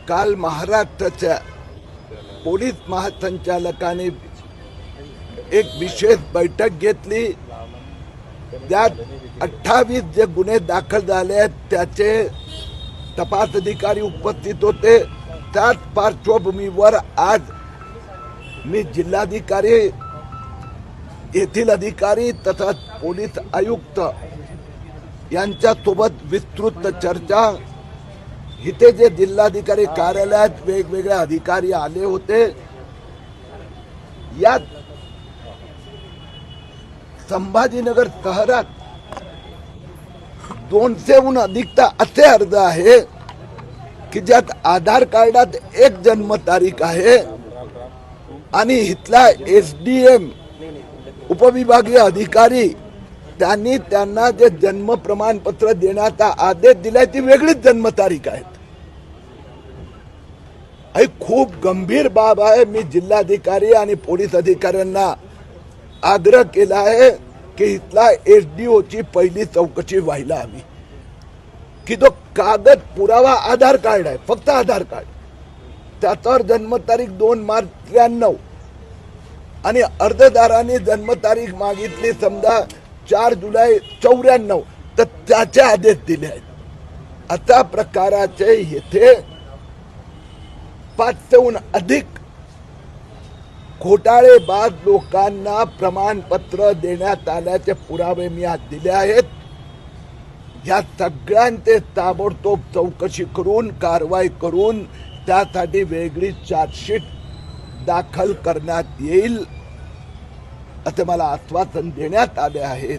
काल महाराष्ट्राच्या पोलीस महासंचालकाने एक विशेष बैठक घेतली। त्यात 28 जे गुन्हे दाखल झाले आहेत त्याचे तपास अधिकारी उपस्थित होते। त्याच पार्श्वभूमीवर आज मी जिल्हाधिकारी, येथील अधिकारी तसंच पोलीस आयुक्त यांच्यासोबत विस्तृत चर्चा। इथे जे जिल्हाधिकारी कार्यालयात वेगवेगळे अधिकारी आले होते, यात संभाजीनगर शहरात 200हून अधिक असे अर्ज आहे की ज्यात आधार कार्डात एक जन्मतारीख आहे आणि इथला एसडीएम उपविभागीय अधिकारी त्यांनी त्यांना जे जन्म प्रमाणपत्र देण्याचा आदेश दिलाय ती वेगळीच जन्मतारीख आहे। ही खूप गंभीर बाब आहे। मी जिल्हाधिकारी आणि पोलीस अधिकाऱ्यांना आग्रह केला आहे की इथला एसडीओ ची पहिली चौकशी व्हायला हवी की तो कागद पुरावा आधार कार्ड आहे, फक्त आधार कार्ड, त्याच्यावर जन्मतारीख 2 मार्च 93 आणि अर्जदाराने जन्मतारीख मागितली समजा 4 जुलै 94 तर त्याचे आदेश दिले आहेत। अशा प्रकाराचे येथे 500हून अधिक घोटाळेबाज लोकांना प्रमाणपत्र देण्यात आल्याचे पुरावे मी आज दिले आहेत। या सगळ्यांचे ताबडतोब चौकशी करून कारवाई करून त्यासाठी वेगळी चार्जशीट दाखल करण्यात येईल असे मला आश्वासन देण्यात आले आहे।